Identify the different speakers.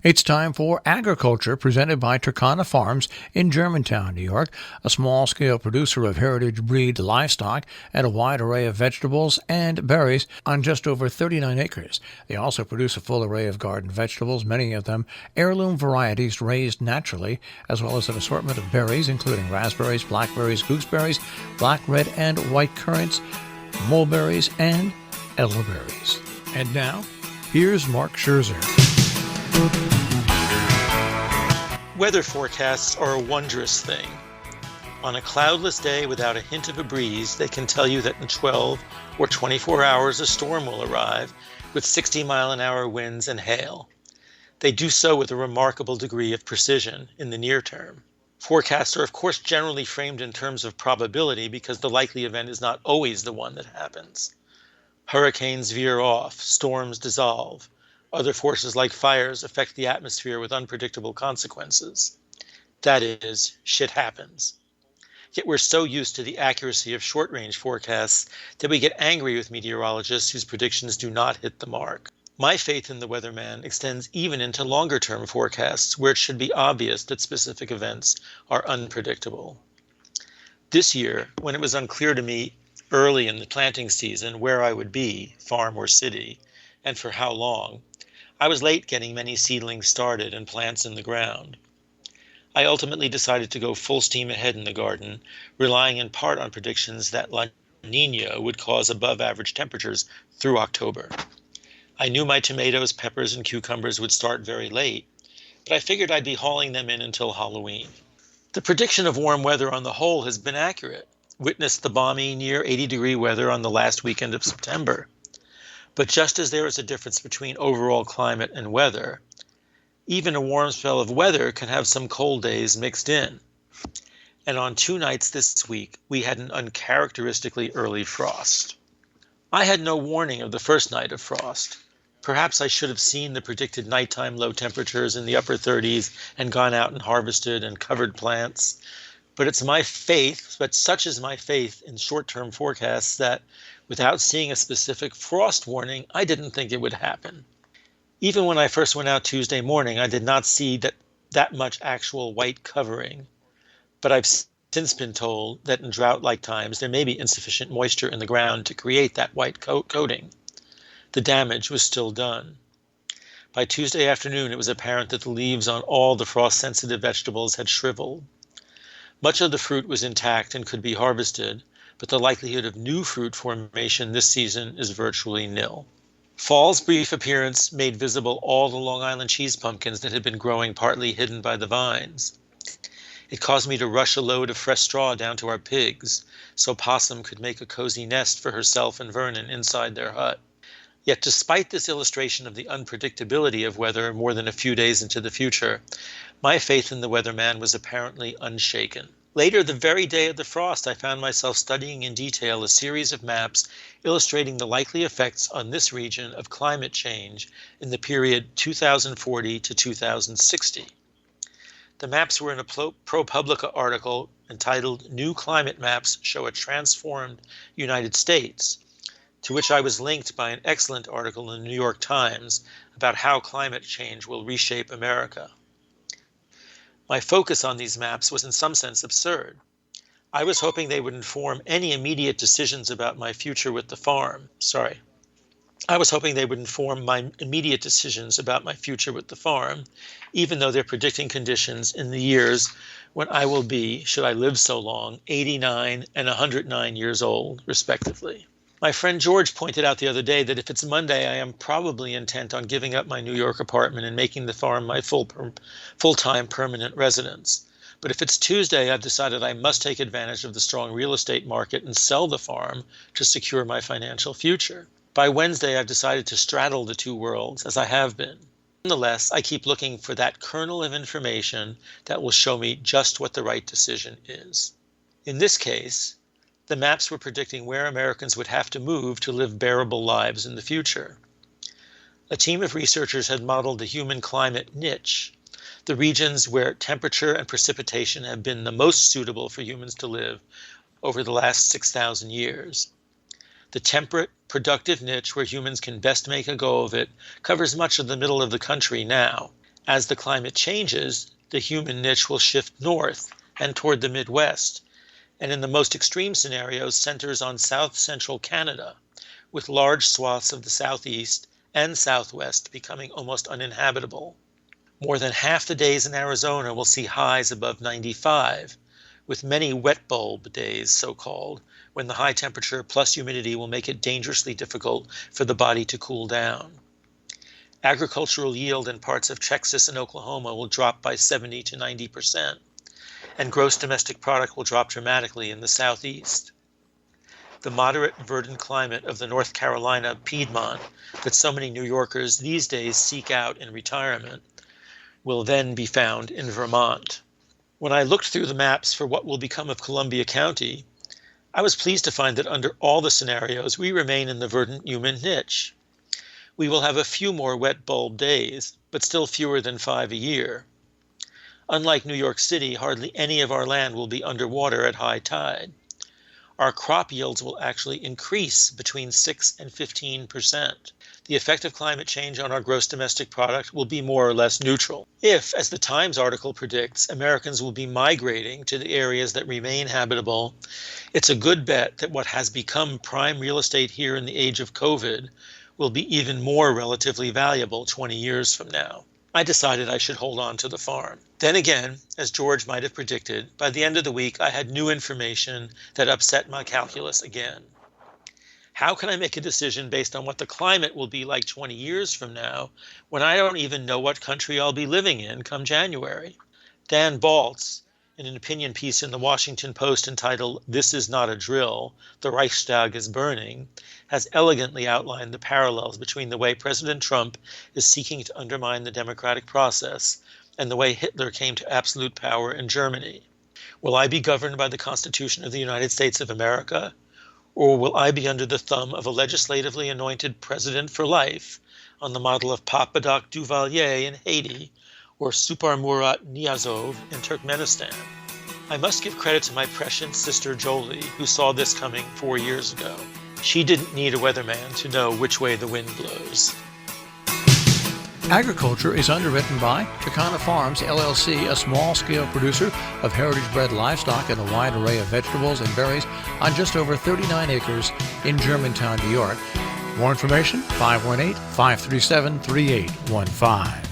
Speaker 1: It's time for Agriculture, presented by Turkana Farms in Germantown, New York, a small-scale producer of heritage breed livestock and a wide array of vegetables and berries on just over 39 acres. They also produce a full array of garden vegetables, many of them heirloom varieties raised naturally, as well as an assortment of berries, including raspberries, blackberries, gooseberries, black, red, and white currants, mulberries, and elderberries. And now, here's Mark Scherzer.
Speaker 2: Weather forecasts are a wondrous thing. On a cloudless day without a hint of a breeze, they can tell you that in 12 or 24 hours a storm will arrive with 60-mile-an-hour winds and hail. They do so with a remarkable degree of precision in the near term. Forecasts are, of course, generally framed in terms of probability because the likely event is not always the one that happens. Hurricanes veer off, storms dissolve. Other forces like fires affect the atmosphere with unpredictable consequences. That is, shit happens. Yet we're so used to the accuracy of short-range forecasts that we get angry with meteorologists whose predictions do not hit the mark. My faith in the weatherman extends even into longer-term forecasts, where it should be obvious that specific events are unpredictable. This year, when it was unclear to me early in the planting season where I would be, farm or city, and for how long, I was late getting many seedlings started and plants in the ground. I ultimately decided to go full steam ahead in the garden, relying in part on predictions that La Niña would cause above-average temperatures through October. I knew my tomatoes, peppers, and cucumbers would start very late, but I figured I'd be hauling them in until Halloween. The prediction of warm weather on the whole has been accurate. Witness the balmy, near 80-degree weather on the last weekend of September. But just as there is a difference between overall climate and weather, even a warm spell of weather can have some cold days mixed in. And on 2 nights this week, we had an uncharacteristically early frost. I had no warning of the first night of frost. Perhaps I should have seen the predicted nighttime low temperatures in the upper 30s and gone out and harvested and covered plants. But such is my faith in short-term forecasts that without seeing a specific frost warning, I didn't think it would happen. Even when I first went out Tuesday morning, I did not see that much actual white covering. But I've since been told that in drought-like times, there may be insufficient moisture in the ground to create that white coating. The damage was still done. By Tuesday afternoon, it was apparent that the leaves on all the frost-sensitive vegetables had shriveled. Much of the fruit was intact and could be harvested, but the likelihood of new fruit formation this season is virtually nil. Fall's brief appearance made visible all the Long Island cheese pumpkins that had been growing partly hidden by the vines. It caused me to rush a load of fresh straw down to our pigs, so Possum could make a cozy nest for herself and Vernon inside their hut. Yet despite this illustration of the unpredictability of weather more than a few days into the future, my faith in the weatherman was apparently unshaken. Later, the very day of the frost, I found myself studying in detail a series of maps illustrating the likely effects on this region of climate change in the period 2040 to 2060. The maps were in a ProPublica article entitled "New Climate Maps Show a Transformed United States," to which I was linked by an excellent article in the New York Times about how climate change will reshape America. My focus on these maps was in some sense absurd. I was hoping they would inform any immediate decisions about my future with the farm. I was hoping they would inform my immediate decisions about my future with the farm, even though they're predicting conditions in the years when I will be, should I live so long, 89 and 109 years old, respectively. My friend George pointed out the other day that if it's Monday, I am probably intent on giving up my New York apartment and making the farm my full-time permanent residence. But if it's Tuesday, I've decided I must take advantage of the strong real estate market and sell the farm to secure my financial future. By Wednesday, I've decided to straddle the two worlds, as I have been. Nonetheless, I keep looking for that kernel of information that will show me just what the right decision is. In this case, the maps were predicting where Americans would have to move to live bearable lives in the future. A team of researchers had modeled the human climate niche, the regions where temperature and precipitation have been the most suitable for humans to live over the last 6,000 years. The temperate, productive niche where humans can best make a go of it covers much of the middle of the country now, As the climate changes, the human niche will shift north and toward the Midwest, and in the most extreme scenarios centers on south-central Canada, with large swaths of the southeast and southwest becoming almost uninhabitable. More than half the days in Arizona will see highs above 95, with many wet bulb days, so-called, when the high temperature plus humidity will make it dangerously difficult for the body to cool down. Agricultural yield in parts of Texas and Oklahoma will drop by 70 to 90%, and gross domestic product will drop dramatically in the southeast. The moderate verdant climate of the North Carolina Piedmont that so many New Yorkers these days seek out in retirement will then be found in Vermont. When I looked through the maps for what will become of Columbia County, I was pleased to find that under all the scenarios, we remain in the verdant human niche. We will have a few more wet bulb days, but still fewer than 5 a year. Unlike New York City, hardly any of our land will be underwater at high tide. Our crop yields will actually increase between 6 and 15%. The effect of climate change on our gross domestic product will be more or less neutral. If, as the Times article predicts, Americans will be migrating to the areas that remain habitable, it's a good bet that what has become prime real estate here in the age of COVID will be even more relatively valuable 20 years from now. I decided I should hold on to the farm. Then again, as George might have predicted, by the end of the week I had new information that upset my calculus again. How can I make a decision based on what the climate will be like 20 years from now when I don't even know what country I'll be living in come January? Dan Baltz, in an opinion piece in the Washington Post entitled "This is Not a Drill, the Reichstag is Burning," has elegantly outlined the parallels between the way President Trump is seeking to undermine the democratic process and the way Hitler came to absolute power in Germany. Will I be governed by the Constitution of the United States of America? Or will I be under the thumb of a legislatively anointed president for life on the model of Papadoc Duvalier in Haiti or Supar Murat Niyazov in Turkmenistan? I must give credit to my prescient sister Jolie, who saw this coming 4 years ago. She didn't need a weatherman to know which way the wind blows.
Speaker 1: Agriculture is underwritten by Turkana Farms, LLC, a small-scale producer of heritage-bred livestock and a wide array of vegetables and berries on just over 39 acres in Germantown, New York. More information, 518-537-3815.